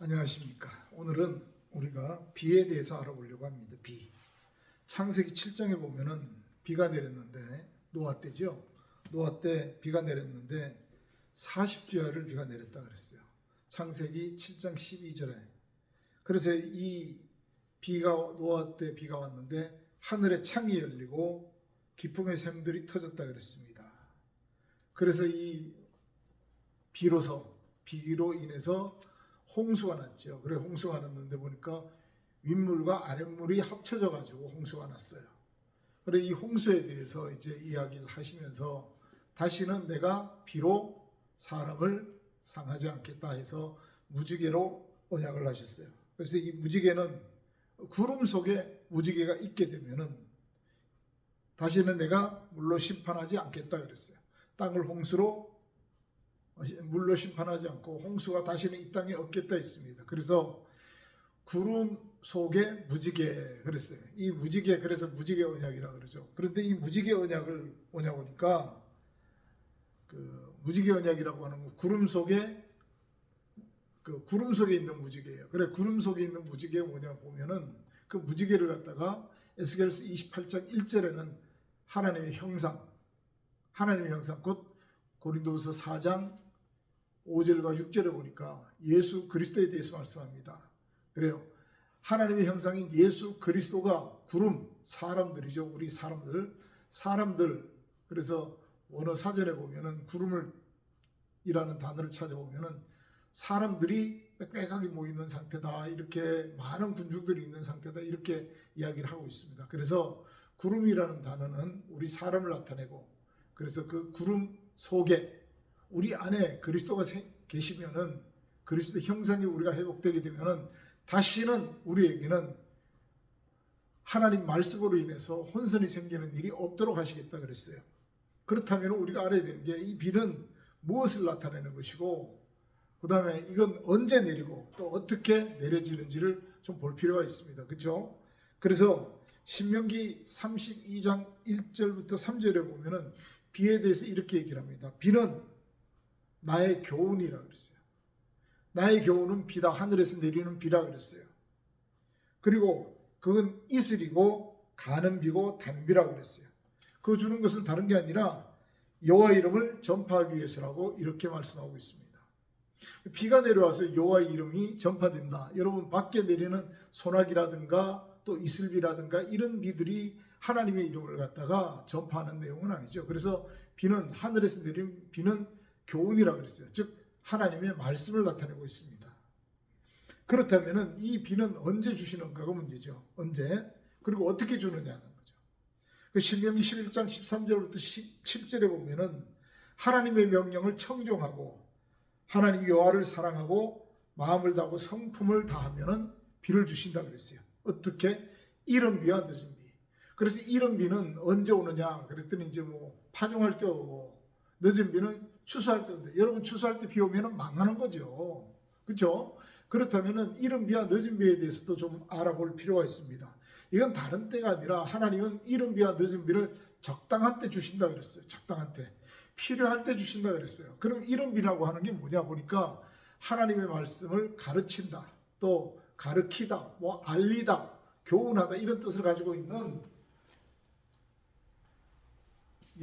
안녕하십니까. 오늘은 우리가 비에 대해서 알아보려고 합니다. 비. 창세기 7장에 보면은 비가 내렸는데 노아 때죠. 노아 때 비가 내렸는데 40주야를 비가 내렸다 그랬어요. 창세기 7장 12절에. 그래서 이 비가 노아 때 비가 왔는데 하늘의 창이 열리고 기쁨의 샘들이 터졌다 그랬습니다. 그래서 이 비로 인해서 홍수가 났죠. 그래 홍수가 났는데 보니까 윗물과 아랫물이 합쳐져 가지고 홍수가 났어요. 그래 이 홍수에 대해서 이제 이야기를 하시면서 다시는 내가 비로 사람을 상하지 않겠다 해서 무지개로 언약을 하셨어요. 그래서 이 무지개는 구름 속에 무지개가 있게 되면은 다시는 내가 물로 심판하지 않겠다 그랬어요. 땅을 물로 심판하지 않고 홍수가 다시는 이 땅에 없겠다 했습니다. 그래서 구름 속에 무지개 그랬어요. 이 무지개 그래서 무지개 언약이라 그러죠. 그런데 이 무지개 언약을 뭐냐 보니까 그 무지개 언약이라고 하는 거 구름 속에 있는 무지개예요. 그래 구름 속에 있는 무지개가 뭐냐 보면은 그 무지개를 갖다가 에스겔서 28장 1절에는 하나님의 형상 곧 고린도후서 4장 5절과 6절에 보니까 예수 그리스도에 대해서 말씀합니다. 그래요. 하나님의 형상인 예수 그리스도가 구름, 사람들이죠. 우리 사람들. 그래서 원어 사전에 보면은 구름이라는 단어를 찾아보면은 사람들이 빽빽하게 모이는 상태다. 이렇게 많은 군중들이 있는 상태다. 이렇게 이야기를 하고 있습니다. 그래서 구름이라는 단어는 우리 사람을 나타내고 그래서 그 구름 속에 우리 안에 그리스도가 계시면은 그리스도 형상이 우리가 회복되게 되면은 다시는 우리에게는 하나님 말씀으로 인해서 혼선이 생기는 일이 없도록 하시겠다 그랬어요. 그렇다면 우리가 알아야 되는 게 이 비는 무엇을 나타내는 것이고 그 다음에 이건 언제 내리고 또 어떻게 내려지는지를 좀 볼 필요가 있습니다. 그렇죠? 그래서 신명기 32장 1절부터 3절에 보면은 비에 대해서 이렇게 얘기를 합니다. 비는 나의 교훈이라 그랬어요. 나의 교훈은 비다. 하늘에서 내리는 비라 그랬어요. 그리고 그건 이슬이고 가는 비고 단비라 그랬어요. 그 주는 것은 다른 게 아니라 여호와 이름을 전파하기 위해서라고 이렇게 말씀하고 있습니다. 비가 내려와서 여호와 이름이 전파된다. 여러분 밖에 내리는 소나기라든가 또 이슬비라든가 이런 비들이 하나님의 이름을 갖다가 전파하는 내용은 아니죠. 그래서 비는 하늘에서 내리는 비는 교훈이라 그랬어요. 즉 하나님의 말씀을 나타내고 있습니다. 그렇다면 이 비는 언제 주시는가가 문제죠. 언제? 그리고 어떻게 주느냐는 거죠. 그 신명기 11장 13절부터 17절에 보면은 하나님의 명령을 청종하고 하나님 여호와를 사랑하고 마음을 다하고 성품을 다하면은 비를 주신다 그랬어요. 어떻게? 이른 비와 늦은 비. 그래서 이른 비는 언제 오느냐? 그랬더니 이제 파종할 때 오고 늦은 비는 추수할 때 오는데 여러분 추수할 때 비 오면은 망하는 거죠. 그렇죠? 그렇다면은 이른 비와 늦은 비에 대해서도 좀 알아볼 필요가 있습니다. 이건 다른 때가 아니라 하나님은 이른 비와 늦은 비를 적당한 때 주신다 그랬어요. 적당한 때. 필요할 때 주신다 그랬어요. 그럼 이른 비라고 하는 게 뭐냐 보니까 하나님의 말씀을 가르친다. 또 가르치다. 알리다. 교훈하다. 이런 뜻을 가지고 있는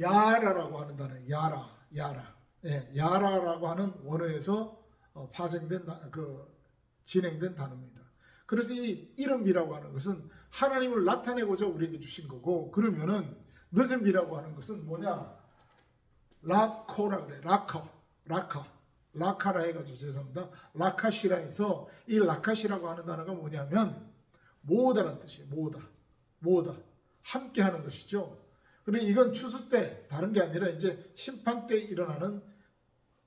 야라라고 하는 단어. 야라. 예, 야라라고 하는 원어에서 진행된 단어입니다. 그래서 이 이른 비라고 하는 것은 하나님을 나타내고자 우리에게 주신 거고 그러면은 늦은 비라고 하는 것은 뭐냐? 라코라 그래. 라카라 해가지고 죄송합니다. 라카시라 해서 이 라카시라고 하는 단어가 뭐냐면 모으다라는 뜻이에요. 모으다. 함께 하는 것이죠. 그런데 이건 추수 때 다른 게 아니라 이제 심판 때 일어나는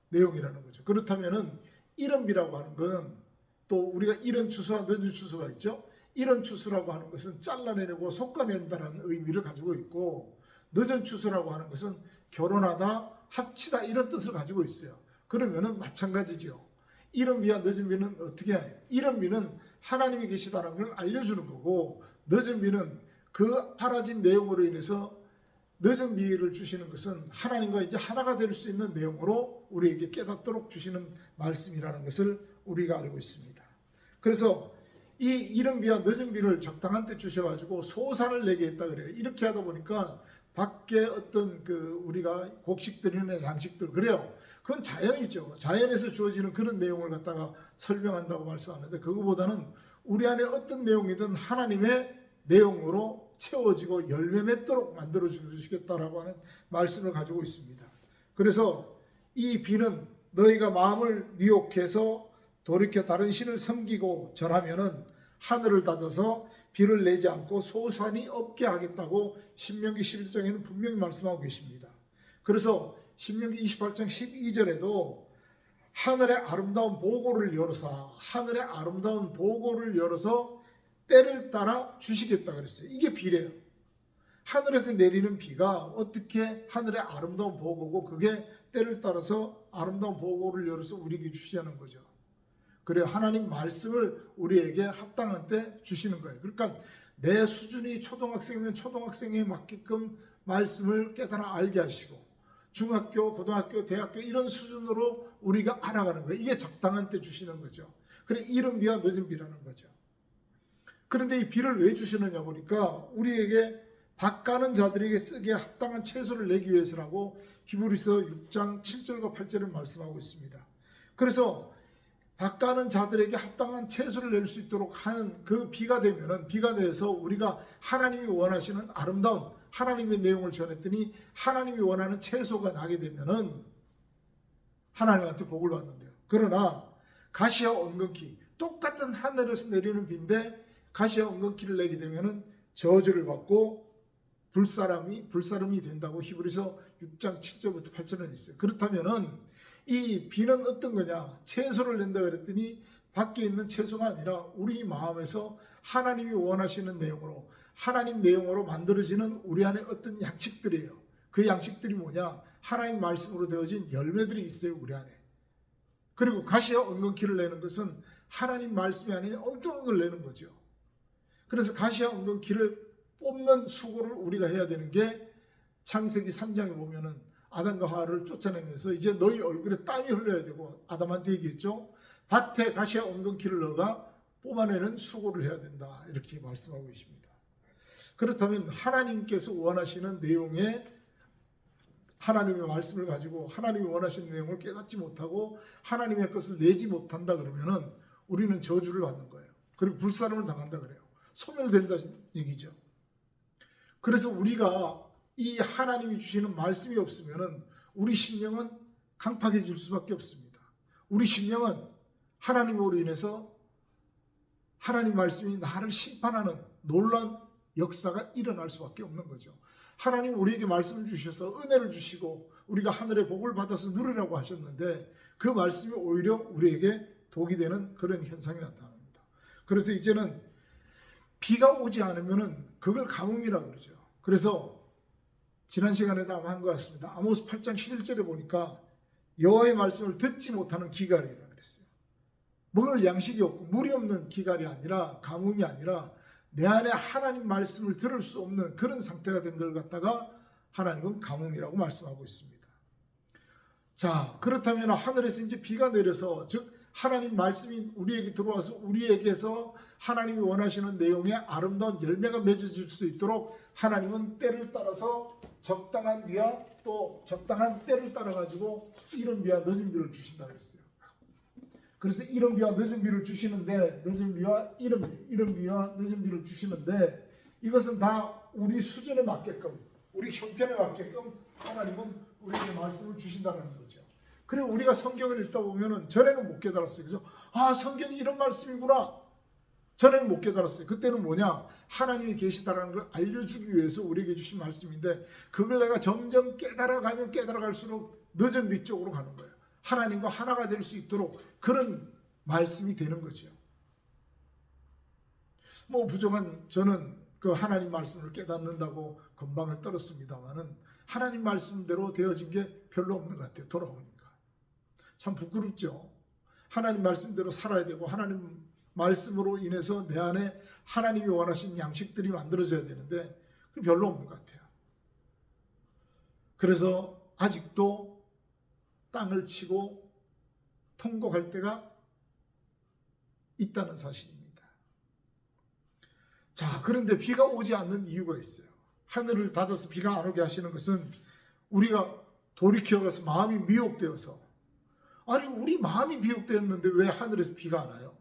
내용이라는 거죠. 그렇다면은 이른 비라고 하는 건 또 우리가 이른 추수와 늦은 추수가 있죠. 이른 추수라고 하는 것은 잘라내고 솎아낸다는 의미를 가지고 있고 늦은 추수라고 하는 것은 결혼하다 합치다 이런 뜻을 가지고 있어요. 그러면은 마찬가지죠. 이른 비와 늦은 비는 어떻게 해요? 이른 비는 하나님이 계시다는 걸 알려주는 거고 늦은 비는 그 알아진 내용으로 인해서 늦은 비를 주시는 것은 하나님과 이제 하나가 될 수 있는 내용으로 우리에게 깨닫도록 주시는 말씀이라는 것을 우리가 알고 있습니다. 그래서 이 이른 비와 늦은 비를 적당한 때 주셔가지고 소산을 내게 했다 그래요. 이렇게 하다 보니까 밖에 어떤 그 우리가 곡식들이나 양식들 그래요. 그건 자연이죠. 자연에서 주어지는 그런 내용을 갖다가 설명한다고 말씀하는데 그거보다는 우리 안에 어떤 내용이든 하나님의 내용으로 채워지고 열매 맺도록 만들어 주시겠다라고 하는 말씀을 가지고 있습니다. 그래서 이 비는 너희가 마음을 미혹해서 돌이켜 다른 신을 섬기고 절하면은 하늘을 닫아서 비를 내지 않고 소산이 없게 하겠다고 신명기 11장에는 분명히 말씀하고 계십니다. 그래서 신명기 28장 12절에도 하늘의 아름다운 보고를 열어서 하늘의 아름다운 보고를 열어서 때를 따라 주시겠다 그랬어요. 이게 비래요. 하늘에서 내리는 비가 어떻게 하늘의 아름다운 보고고 그게 때를 따라서 아름다운 보고를 열어서 우리에게 주시자는 거죠. 그래요. 하나님 말씀을 우리에게 합당한 때 주시는 거예요. 그러니까 내 수준이 초등학생이면 초등학생에 맞게끔 말씀을 깨달아 알게 하시고 중학교, 고등학교, 대학교 이런 수준으로 우리가 알아가는 거예요. 이게 적당한 때 주시는 거죠. 그래 이른 비와 늦은 비라는 거죠. 그런데 이 비를 왜 주시느냐 보니까 우리에게 밭가는 자들에게 쓰기에 합당한 채소를 내기 위해서라고 히브리서 6장 7절과 8절을 말씀하고 있습니다. 그래서 밭가는 자들에게 합당한 채소를 낼 수 있도록 하는 그 비가 되면은 비가 돼서 우리가 하나님이 원하시는 아름다운 하나님의 내용을 전했더니 하나님이 원하는 채소가 나게 되면은 하나님한테 복을 받는데요. 그러나 가시와 엉겅퀴 똑같은 하늘에서 내리는 비인데 가시와 엉겅퀴를 내게 되면은 저주를 받고 불사름이 된다고 히브리서 6장 7절부터 8절에 있어요. 그렇다면은 이 비는 어떤 거냐? 채소를 낸다 그랬더니 밖에 있는 채소가 아니라 우리 마음에서 하나님이 원하시는 내용으로 하나님 내용으로 만들어지는 우리 안에 어떤 양식들이에요. 그 양식들이 뭐냐? 하나님 말씀으로 되어진 열매들이 있어요. 우리 안에. 그리고 가시와 엉겅퀴를 내는 것은 하나님 말씀이 아닌 엉뚱한 걸 내는 거죠. 그래서 가시와 엉겅퀴를 뽑는 수고를 우리가 해야 되는 게 창세기 3장에 보면은 아담과 하와를 쫓아내면서 이제 너희 얼굴에 땀이 흘러야 되고 아담한테 얘기했죠. 밭에 가시와 엉겅퀴를 넣어가 뽑아내는 수고를 해야 된다. 이렇게 말씀하고 계십니다. 그렇다면 하나님께서 원하시는 내용의 하나님의 말씀을 가지고 하나님이 원하시는 내용을 깨닫지 못하고 하나님의 것을 내지 못한다 그러면은 우리는 저주를 받는 거예요. 그리고 불사름을 당한다 그래요. 소멸된다는 얘기죠. 그래서 우리가 이 하나님이 주시는 말씀이 없으면은 우리 심령은 강팍해질 수밖에 없습니다. 우리 심령은 하나님으로 인해서 하나님 말씀이 나를 심판하는 놀라운 역사가 일어날 수밖에 없는 거죠. 하나님 우리에게 말씀을 주셔서 은혜를 주시고 우리가 하늘의 복을 받아서 누리라고 하셨는데 그 말씀이 오히려 우리에게 독이 되는 그런 현상이 나타납니다. 그래서 이제는 비가 오지 않으면은 그걸 가뭄이라고 그러죠. 그래서 지난 시간에도 아마 한 것 같습니다. 아모스 8장 11절에 보니까 여호와의 말씀을 듣지 못하는 기갈이라고 그랬어요. 먹을 양식이 없고 물이 없는 기갈이 아니라 가뭄이 아니라 내 안에 하나님 말씀을 들을 수 없는 그런 상태가 된 걸 갖다가 하나님은 가뭄이라고 말씀하고 있습니다. 자, 그렇다면 하늘에서 이제 비가 내려서 즉 하나님 말씀이 우리에게 들어와서 우리에게서 하나님이 원하시는 내용의 아름다운 열매가 맺어질 수 있도록 하나님은 때를 따라서 적당한 비와 또 적당한 때를 따라 가지고 이른 비와 늦은 비를 주신다 그랬어요. 그래서 이른 비와 늦은 비를 주시는데 늦은 비와 이른 비와 늦은 비를 주시는데 이것은 다 우리 수준에 맞게끔 우리 형편에 맞게끔 하나님은 우리에게 말씀을 주신다는 거죠. 그리고 우리가 성경을 읽다 보면은 전에는 못 깨달았어요. 그죠? 아, 성경이 이런 말씀이구나. 전에는 못 깨달았어요. 그때는 뭐냐? 하나님이 계시다라는 걸 알려주기 위해서 우리에게 주신 말씀인데 그걸 내가 점점 깨달아가면 깨달아갈수록 늦은 비 쪽으로 가는 거예요. 하나님과 하나가 될 수 있도록 그런 말씀이 되는 거죠. 뭐 부족한 저는 그 하나님 말씀을 깨닫는다고 건방을 떨었습니다만은 하나님 말씀대로 되어진 게 별로 없는 것 같아요. 돌아오니까. 참 부끄럽죠. 하나님 말씀대로 살아야 되고 하나님 말씀으로 인해서 내 안에 하나님이 원하시는 양식들이 만들어져야 되는데 그 별로 없는 것 같아요. 그래서 아직도 땅을 치고 통곡할 때가 있다는 사실입니다. 자, 그런데 비가 오지 않는 이유가 있어요. 하늘을 닫아서 비가 안 오게 하시는 것은 우리가 돌이켜가서 마음이 미혹되어서, 아니 우리 마음이 미혹되었는데 왜 하늘에서 비가 안 와요?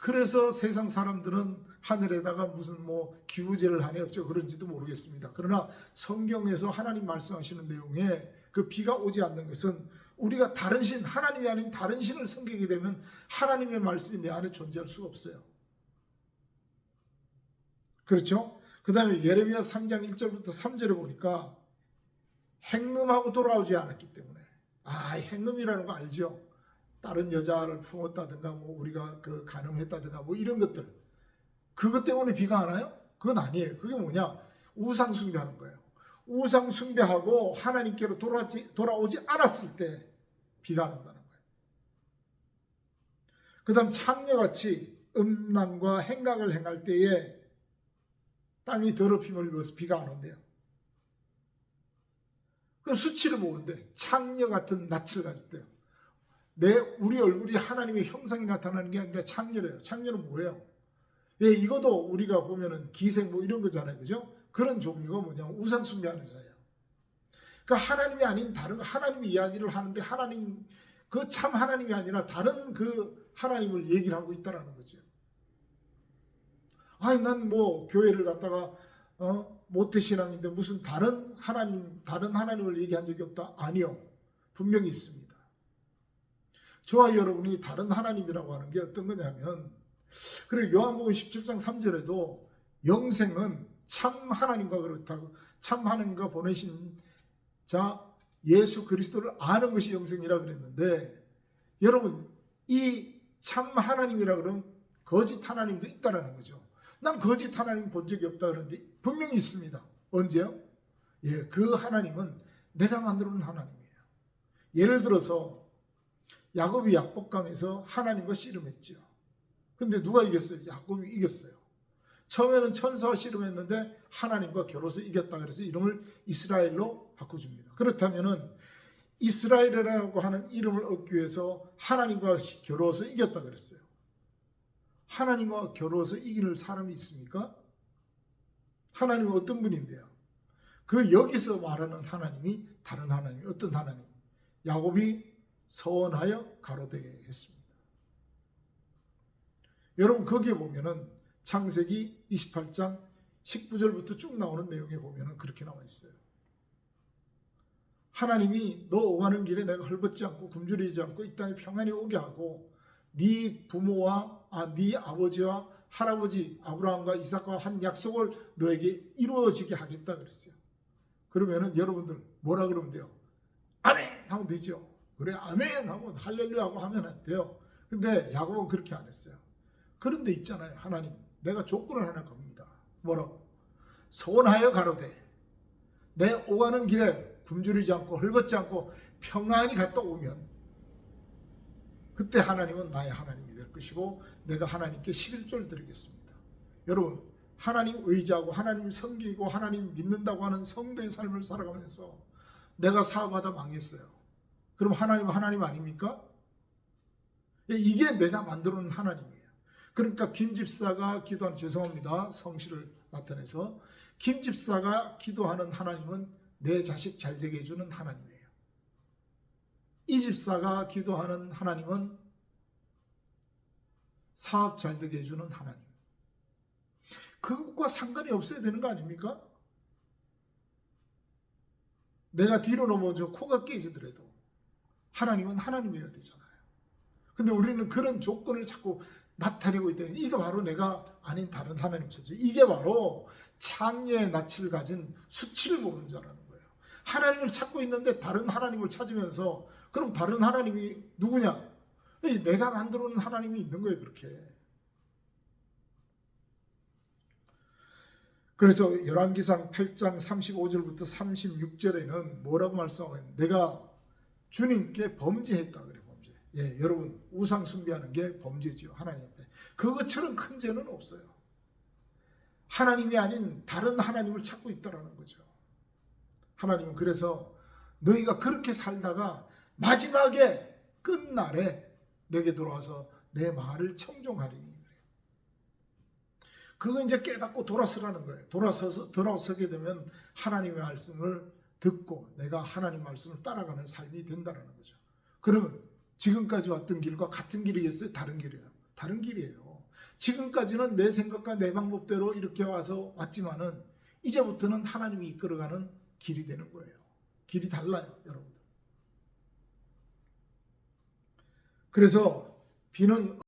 그래서 세상 사람들은 하늘에다가 무슨 뭐 기우제를 하네 어쩌고 그런지도 모르겠습니다. 그러나 성경에서 하나님 말씀하시는 내용에 그 비가 오지 않는 것은 우리가 다른 신, 하나님이 아닌 다른 신을 섬기게 되면 하나님의 말씀이 내 안에 존재할 수가 없어요. 그렇죠? 그 다음에 예레미야 3장 1절부터 3절에 보니까 행음하고 돌아오지 않았기 때문에, 행음이라는 거 알죠? 다른 여자를 품었다든가 뭐 우리가 그 간음했다든가 뭐 이런 것들, 그것 때문에 비가 안 와요? 그건 아니에요. 그게 뭐냐? 우상 숭배하는 거예요. 우상 숭배하고 하나님께로 돌아오지 않았을 때 비가 안 온다는 거예요. 그 다음 창녀같이 음란과 행각을 행할 때에 땅이 더럽힘을 입어서 비가 안 온대요. 그 수치를 모른대. 창녀 같은 낯을 가질 때요. 우리 얼굴이 하나님의 형상이 나타나는 게 아니라 창녀래요. 창녀는 뭐예요? 예, 이것도 우리가 보면은 기생 뭐 이런 거잖아요. 그죠? 그런 종류가 뭐냐면 우상 숭배하는 자예요. 그러니까 하나님이 아닌 다른 하나님의 이야기를 하는데 하나님, 그 참 하나님이 아니라 다른 그 하나님을 얘기를 하고 있다라는 거죠. 난 뭐 교회를 갔다가 모태신앙인데 무슨 다른 하나님을 얘기한 적이 없다? 아니요. 분명히 있습니다. 저와 여러분이 다른 하나님이라고 하는 게 어떤 거냐면, 그리고 요한복음 17장 3절에도 영생은 참 하나님과 그렇다고, 참 하나님과 보내신 자 예수 그리스도를 아는 것이 영생이라 그랬는데, 여러분 이 참 하나님이라 그러면 거짓 하나님도 있다라는 거죠. 난 거짓 하나님 본 적이 없다 그러는데 분명히 있습니다. 언제요? 예, 그 하나님은 내가 만들어 놓은 하나님이에요. 예를 들어서 야곱이 약복강에서 하나님과 씨름했죠. 근데 누가 이겼어요? 야곱이 이겼어요. 처음에는 천사와 씨름했는데 하나님과 겨뤄서 이겼다 그래서 이름을 이스라엘로 바꿔줍니다. 그렇다면은 이스라엘이라고 하는 이름을 얻기 위해서 하나님과 겨루어서 이겼다 그랬어요. 하나님과 겨루어서 이길 사람이 있습니까? 하나님은 어떤 분인데요? 그 여기서 말하는 하나님이 다른 하나님, 어떤 하나님? 야곱이 서원하여 가로되게 했습니다. 여러분 거기에 보면은 창세기 28장 19절부터 쭉 나오는 내용에 보면은 그렇게 나와 있어요. 하나님이 너 오가는 길에 내가 헐벗지 않고 굶주리지 않고 이 땅에 평안히 오게 하고 네 부모와 네 아버지와 할아버지 아브라함과 이삭과 한 약속을 너에게 이루어지게 하겠다 그랬어요. 그러면은 여러분들 뭐라 그러면 돼요? 아멘 하면 되죠. 그래 아멘 하면 할렐루야 하고 하면 안 돼요. 근데 야곱은 그렇게 안 했어요. 그런데 있잖아요. 하나님 내가 조건을 하나 겁니다. 뭐라고? 서원하여 가로되 내 오가는 길에 굶주리지 않고 헐벗지 않고 평안히 갔다 오면 그때 하나님은 나의 하나님이 될 것이고 내가 하나님께 11조를 드리겠습니다. 여러분 하나님 의지하고 하나님 섬기고 하나님 믿는다고 하는 성도의 삶을 살아가면서 내가 사업하다 망했어요. 그럼 하나님은 하나님 아닙니까? 이게 내가 만들어 놓은 하나님이에요. 그러니까 김 집사가 기도한, 죄송합니다 성실을 나타내서, 김 집사가 기도하는 하나님은 내 자식 잘 되게 해주는 하나님이에요. 이 집사가 기도하는 하나님은 사업 잘 되게 해주는 하나님. 그것과 상관이 없어야 되는 거 아닙니까? 내가 뒤로 넘어져 코가 깨지더라도 하나님은 하나님이어야 되잖아요. 근데 우리는 그런 조건을 자꾸 나타내고 있다. 이게 바로 내가 아닌 다른 하나님 찾죠. 이게 바로 창녀의 낯을 가진 수치를 모르는 자라는 거예요. 하나님을 찾고 있는데 다른 하나님을 찾으면서, 그럼 다른 하나님이 누구냐? 내가 만들어 놓은 하나님이 있는 거예요. 그렇게. 그래서 열왕기상 8장 35절부터 36절에는 뭐라고 말씀하고 있는, 내가 주님께 범죄했다 그래. 범죄. 예, 여러분 우상 숭배하는 게 범죄지요. 하나님 앞에. 그것처럼 큰 죄는 없어요. 하나님이 아닌 다른 하나님을 찾고 있다라는 거죠. 하나님은 그래서 너희가 그렇게 살다가 마지막에 끝날에 내게 돌아와서 내 말을 청종하리니. 그거 이제 깨닫고 돌아서라는 거예요. 돌아서게 되면 하나님의 말씀을 듣고 내가 하나님 말씀을 따라가는 삶이 된다는 거죠. 그러면 지금까지 왔던 길과 같은 길이겠어요? 다른 길이에요. 다른 길이에요. 지금까지는 내 생각과 내 방법대로 이렇게 왔지만은 이제부터는 하나님이 이끌어가는 길이 되는 거예요. 길이 달라요, 여러분들. 그래서 비는